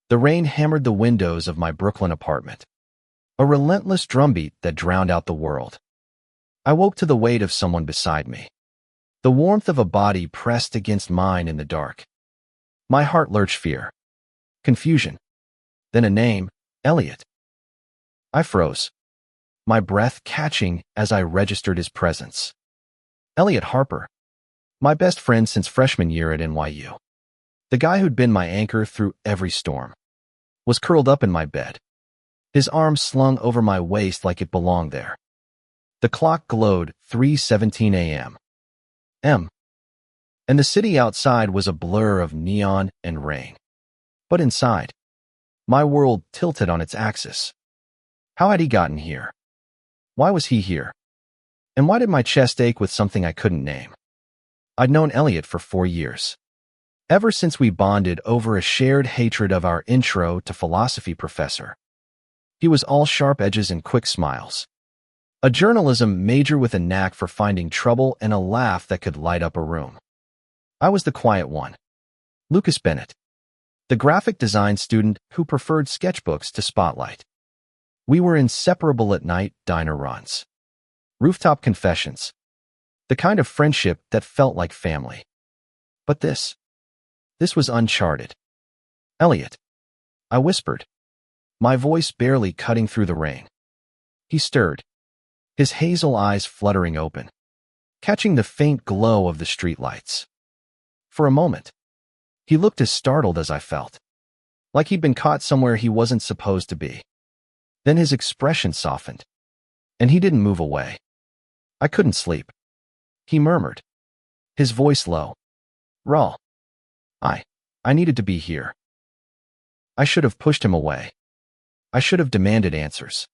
The rain hammered the windows of my Brooklyn apartment, a relentless drumbeat that drowned out the world. I woke to the weight of someone beside me, the warmth of a body pressed against mine in the dark. My heart lurched fear, confusion, then a name, Elliot. I froze, my breath catching as I registered his presence. Elliot Harper, my best friend since freshman year at NYU. The guy who'd been my anchor through every storm, was curled up in my bed, his arms slung over my waist like it belonged there. The clock glowed 3:17 a.m. And the city outside was a blur of neon and rain. But inside, my world tilted on its axis. How had he gotten here? Why was he here? And why did my chest ache with something I couldn't name? I'd known Elliot for 4 years. Ever since we bonded over a shared hatred of our intro to philosophy professor. He was all sharp edges and quick smiles. A journalism major with a knack for finding trouble and a laugh that could light up a room. I was the quiet one. Lucas Bennett, the graphic design student who preferred sketchbooks to spotlight. We were inseparable at night diner runs, rooftop confessions, the kind of friendship that felt like family. But this was uncharted. Elliot, I whispered, my voice barely cutting through the rain. He stirred, his hazel eyes fluttering open, catching the faint glow of the streetlights. For a moment, he looked as startled as I felt, like he'd been caught somewhere he wasn't supposed to be. Then his expression softened, and he didn't move away. I couldn't sleep. He murmured, his voice low. Raul, I needed to be here. I should have pushed him away. I should have demanded answers.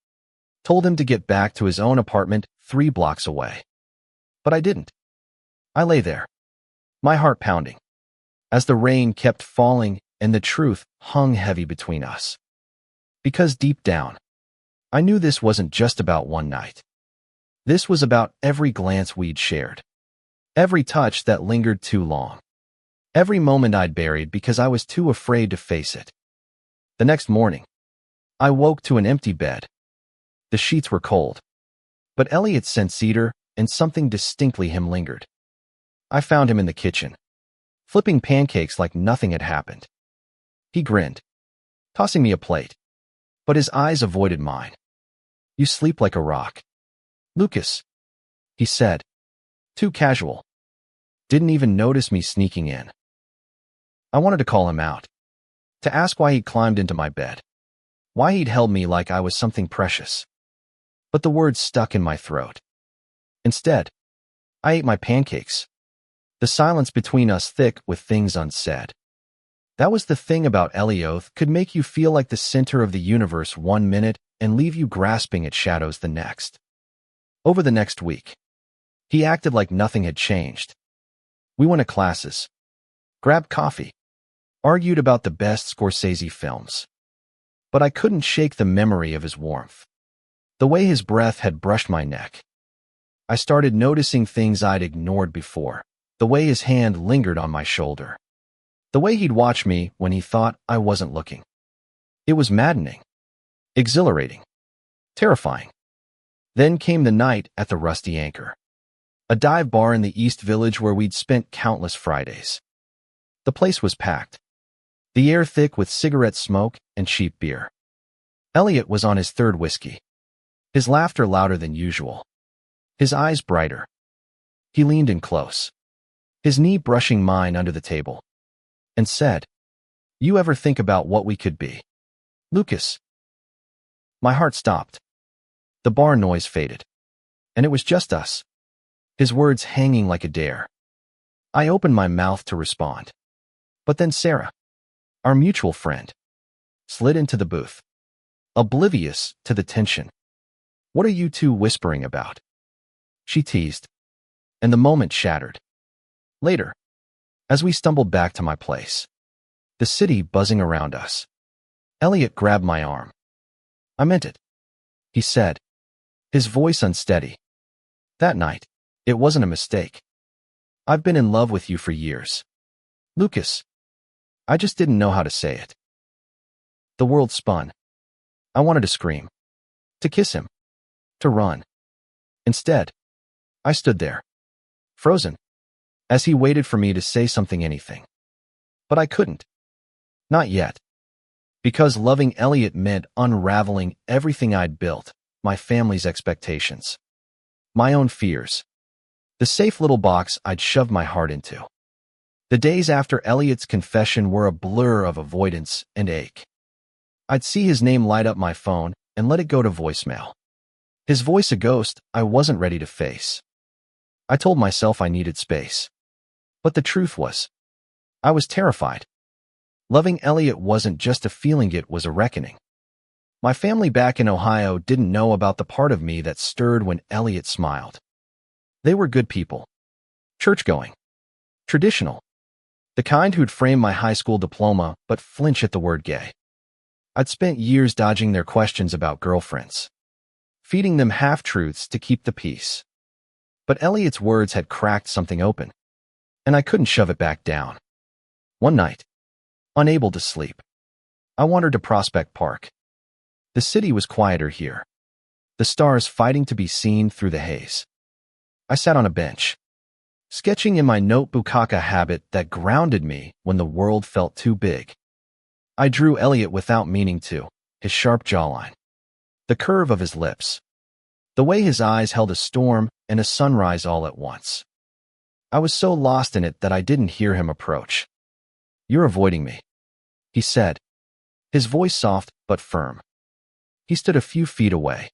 Told him to get back to his own apartment 3 blocks away. But I didn't. I lay there, my heart pounding, as the rain kept falling and the truth hung heavy between us. Because deep down, I knew this wasn't just about one night. This was about every glance we'd shared, every touch that lingered too long, every moment I'd buried because I was too afraid to face it. The next morning, I woke to an empty bed. The sheets were cold, but Elliot's scent cedar and something distinctly him lingered. I found him in the kitchen, flipping pancakes like nothing had happened. He grinned, tossing me a plate, but his eyes avoided mine. You sleep like a rock. Lucas, he said, too casual. Didn't even notice me sneaking in. I wanted to call him out, to ask why he'd climbed into my bed, why he'd held me like I was something precious. But the words stuck in my throat. Instead, I ate my pancakes, the silence between us thick with things unsaid. That was the thing about Elliot, could make you feel like the center of the universe one minute and leave you grasping at shadows the next. Over the next week, he acted like nothing had changed. We went to classes, grabbed coffee, argued about the best Scorsese films. But I couldn't shake the memory of his warmth, the way his breath had brushed my neck. I started noticing things I'd ignored before, the way his hand lingered on my shoulder, the way he'd watch me when he thought I wasn't looking. It was maddening, exhilarating, terrifying. Then came the night at the Rusty Anchor, a dive bar in the East Village where we'd spent countless Fridays. The place was packed, the air thick with cigarette smoke and cheap beer. Elliot was on his 3rd whiskey, his laughter louder than usual, his eyes brighter. He leaned in close, his knee brushing mine under the table, and said, "You ever think about what we could be, Lucas?" My heart stopped. The bar noise faded, and it was just us, his words hanging like a dare. I opened my mouth to respond, but then Sarah, our mutual friend, slid into the booth, oblivious to the tension. "What are you two whispering about?" she teased, and the moment shattered. Later, as we stumbled back to my place, the city buzzing around us, Elliot grabbed my arm. "I meant it," he said, his voice unsteady. "That night, it wasn't a mistake. I've been in love with you for years, Lucas. I just didn't know how to say it." The world spun. I wanted to scream, to kiss him, to run. Instead, I stood there, frozen, as he waited for me to say something, anything. But I couldn't. Not yet. Because loving Elliot meant unraveling everything I'd built, my family's expectations, my own fears, the safe little box I'd shoved my heart into. The days after Elliot's confession were a blur of avoidance and ache. I'd see his name light up my phone and let it go to voicemail. His voice a ghost I wasn't ready to face. I told myself I needed space. But the truth was, I was terrified. Loving Elliot wasn't just a feeling, it was a reckoning. My family back in Ohio didn't know about the part of me that stirred when Elliot smiled. They were good people. Church-going. Traditional. The kind who'd frame my high school diploma but flinch at the word gay. I'd spent years dodging their questions about girlfriends, feeding them half-truths to keep the peace. But Elliot's words had cracked something open, and I couldn't shove it back down. One night, unable to sleep, I wandered to Prospect Park. The city was quieter here, the stars fighting to be seen through the haze. I sat on a bench, sketching in my notebookaka habit that grounded me when the world felt too big. I drew Elliot without meaning to, his sharp jawline, the curve of his lips, the way his eyes held a storm and a sunrise all at once. I was so lost in it that I didn't hear him approach. "You're avoiding me," he said, his voice soft but firm. He stood a few feet away,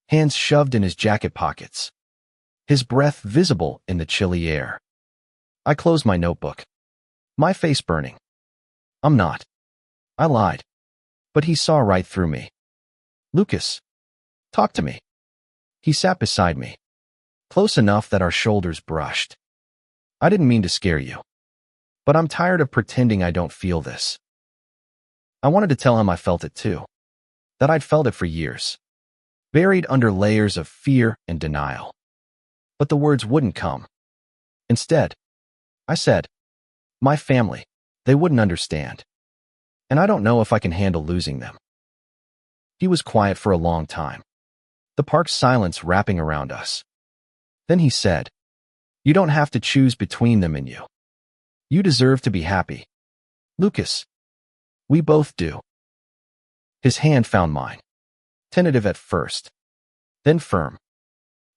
hands shoved in his jacket pockets, his breath visible in the chilly air. I closed my notebook, my face burning. "I'm not." I lied, but he saw right through me. "Lucas, talk to me." He sat beside me, close enough that our shoulders brushed. "I didn't mean to scare you, but I'm tired of pretending I don't feel this." I wanted to tell him I felt it too, that I'd felt it for years, buried under layers of fear and denial. But the words wouldn't come. Instead, I said, "My family, they wouldn't understand. And I don't know if I can handle losing them." He was quiet for a long time, the park's silence wrapping around us. Then he said, "You don't have to choose between them and you. You deserve to be happy. Lucas, we both do." His hand found mine, tentative at first, then firm.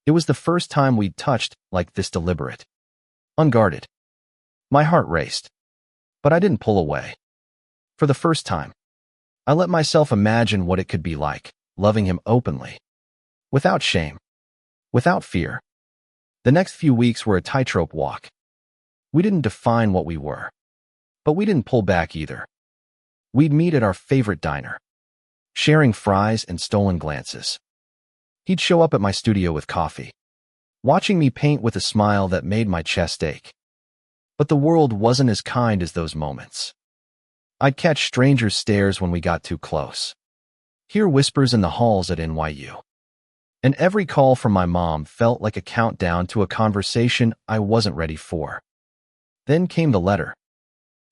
It was the first time we'd touched like this, deliberate, unguarded. My heart raced, but I didn't pull away. For the first time, I let myself imagine what it could be like, loving him openly, without shame, without fear. The next few weeks were a tightrope walk. We didn't define what we were, but we didn't pull back either. We'd meet at our favorite diner, sharing fries and stolen glances. He'd show up at my studio with coffee, watching me paint with a smile that made my chest ache. But the world wasn't as kind as those moments. I'd catch strangers' stares when we got too close, hear whispers in the halls at NYU. And every call from my mom felt like a countdown to a conversation I wasn't ready for. Then came the letter.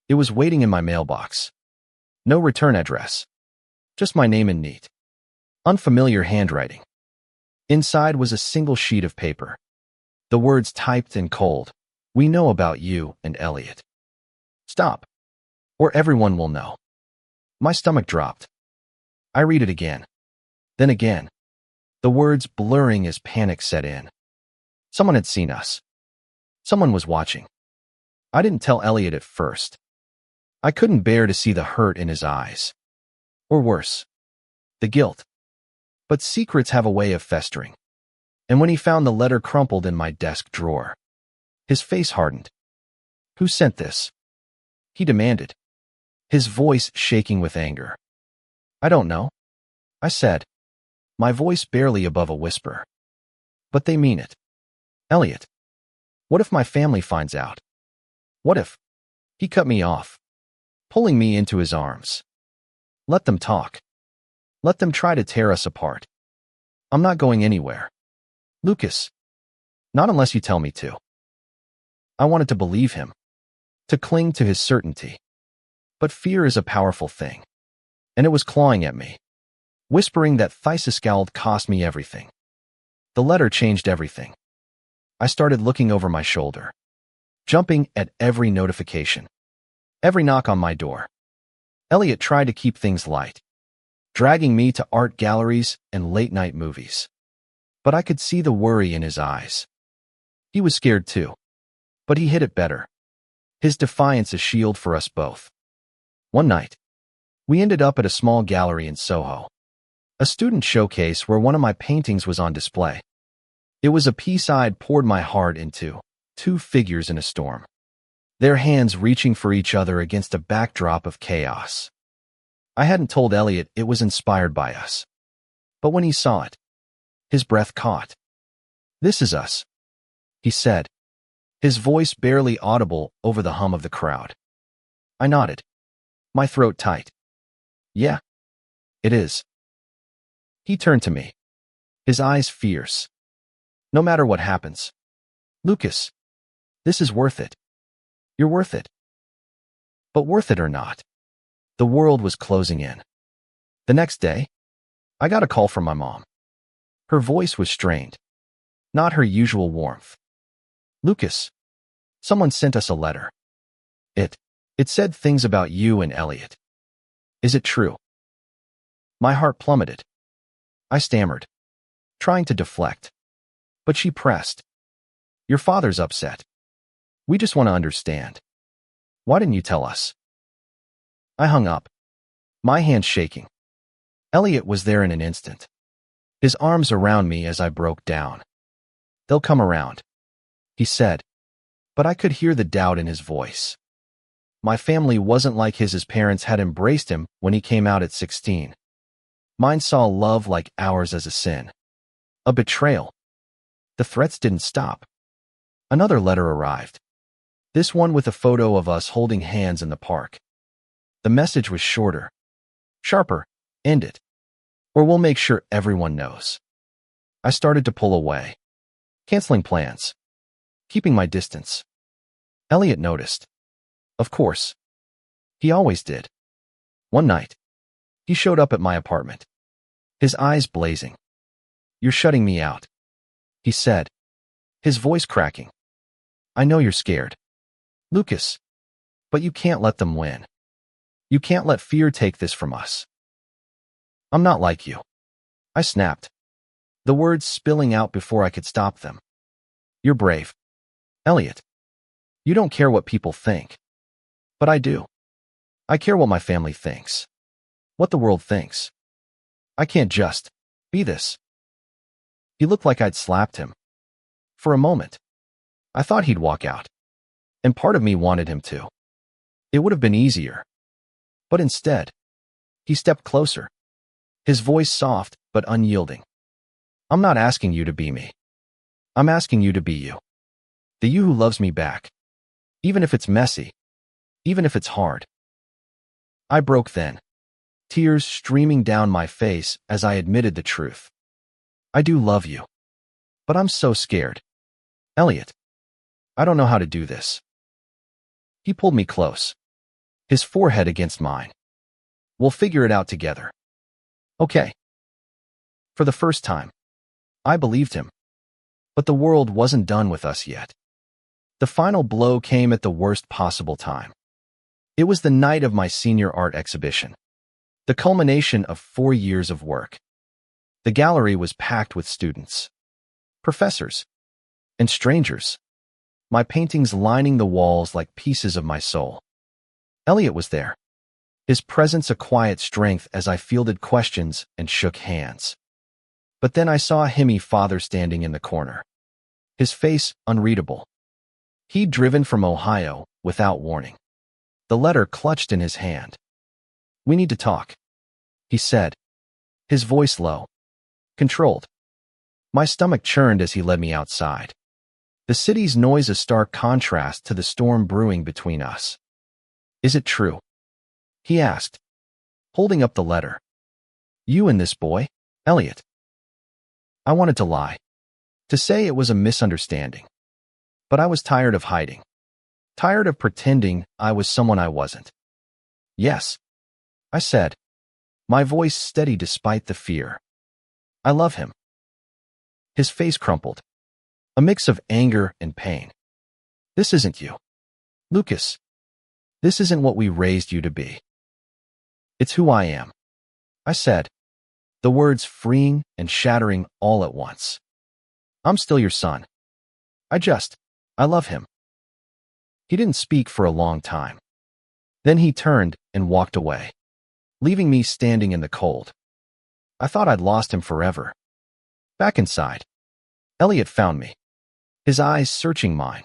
It was waiting in my mailbox. No return address, just my name in neat, unfamiliar handwriting. Inside was a single sheet of paper. The words typed in cold, "We know about you and Elliot. Stop, or everyone will know." My stomach dropped. I read it again, then again, the words blurring as panic set in. Someone had seen us. Someone was watching. I didn't tell Elliot at first. I couldn't bear to see the hurt in his eyes. Or worse, the guilt. But secrets have a way of festering. And when he found the letter crumpled in my desk drawer, his face hardened. "Who sent this?" he demanded, his voice shaking with anger. "I don't know," I said, my voice barely above a whisper. "But they mean it. Elliot, what if my family finds out? What if—" He cut me off, pulling me into his arms. "Let them talk. Let them try to tear us apart. I'm not going anywhere. Lucas, not unless you tell me to." I wanted to believe him, to cling to his certainty. But fear is a powerful thing. and it was clawing at me, whispering that Thysiscald cost me everything. The letter changed everything. I started looking over my shoulder, jumping at every notification, every knock on my door. Elliot tried to keep things light, dragging me to art galleries and late-night movies. But I could see the worry in his eyes. He was scared too, but he hid it better. His defiance a shield for us both. One night, we ended up at a small gallery in Soho, a student showcase where one of my paintings was on display. It was a piece I'd poured my heart into, two figures in a storm, their hands reaching for each other against a backdrop of chaos. I hadn't told Elliot it was inspired by us, but when he saw it, his breath caught. "This is us," he said, his voice barely audible over the hum of the crowd. I nodded, my throat tight. "Yeah, it is." He turned to me, his eyes fierce. "No matter what happens, Lucas, this is worth it. You're worth it." But worth it or not, the world was closing in. The next day, I got a call from my mom. Her voice was strained, not her usual warmth. "Lucas, someone sent us a letter. It said things about you and Elliot. Is it true?" My heart plummeted. I stammered, trying to deflect. But she pressed. "Your father's upset. We just want to understand. Why didn't you tell us?" I hung up, my hands shaking. Elliot was there in an instant, his arms around me as I broke down. "They'll come around," he said, but I could hear the doubt in his voice. My family wasn't like his parents had embraced him when he came out at 16. Mine saw love like ours as a sin, a betrayal. The threats didn't stop. Another letter arrived, this one with a photo of us holding hands in the park. The message was shorter, sharper. "End it, or we'll make sure everyone knows." I started to pull away, canceling plans, keeping my distance. Elliot noticed. Of course. He always did. One night, he showed up at my apartment, his eyes blazing. "You're shutting me out," he said, his voice cracking. "I know you're scared, Lucas, but you can't let them win. You can't let fear take this from us." "I'm not like you," I snapped, the words spilling out before I could stop them. "You're brave, Elliot. You don't care what people think. But I do. I care what my family thinks, what the world thinks. I can't just be this." He looked like I'd slapped him. For a moment, I thought he'd walk out, and part of me wanted him to. It would have been easier. But instead, he stepped closer, his voice soft but unyielding. "I'm not asking you to be me. I'm asking you to be you. The you who loves me back, even if it's messy, even if it's hard." I broke then, tears streaming down my face as I admitted the truth. "I do love you, but I'm so scared. Elliot, I don't know how to do this." He pulled me close, his forehead against mine. "We'll figure it out together. Okay." For the first time, I believed him. But the world wasn't done with us yet. The final blow came at the worst possible time. It was the night of my senior art exhibition, the culmination of 4 years of work. The gallery was packed with students, professors, and strangers, my paintings lining the walls like pieces of my soul. Elliot was there, his presence a quiet strength as I fielded questions and shook hands. But then I saw Himmy father standing in the corner, his face unreadable. He'd driven from Ohio without warning, the letter clutched in his hand. "We need to talk," he said, his voice low, controlled. My stomach churned as he led me outside, the city's noise a stark contrast to the storm brewing between us. "Is it true?" he asked, holding up the letter. "You and this boy, Elliot?" I wanted to lie, to say it was a misunderstanding. But I was tired of hiding, tired of pretending I was someone I wasn't. "Yes," I said, my voice steady despite the fear. I love him. His face crumpled, a mix of anger and pain. This isn't you, Lucas. This isn't what we raised you to be. It's who I am, I said, the words freeing and shattering all at once. I'm still your son. I love him. He didn't speak for a long time. Then he turned and walked away, leaving me standing in the cold. I thought I'd lost him forever. Back inside, Elliot found me, his eyes searching mine.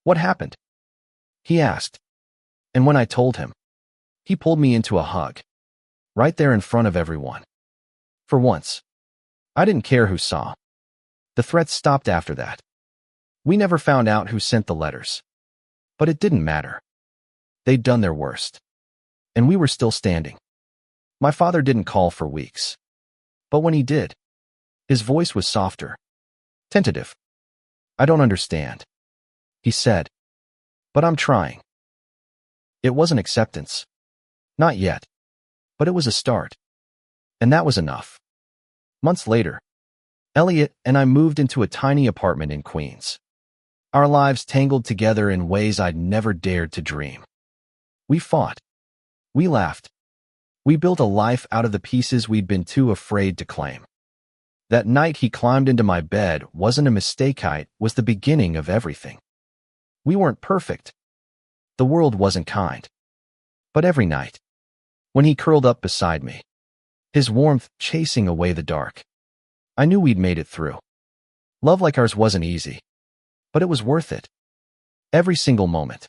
What happened? He asked. And when I told him, he pulled me into a hug, right there in front of everyone. For once, I didn't care who saw. The threats stopped after that. We never found out who sent the letters. But it didn't matter. They'd done their worst. And we were still standing. My father didn't call for weeks. But when he did, his voice was softer, tentative. I don't understand, he said. But I'm trying. It wasn't acceptance. Not yet. But it was a start. And that was enough. Months later, Elliot and I moved into a tiny apartment in Queens. Our lives tangled together in ways I'd never dared to dream. We fought. We laughed. We built a life out of the pieces we'd been too afraid to claim. That night he climbed into my bed wasn't a mistake, it was the beginning of everything. We weren't perfect. The world wasn't kind. But every night, when he curled up beside me, his warmth chasing away the dark, I knew we'd made it through. Love like ours wasn't easy, but it was worth it. Every single moment.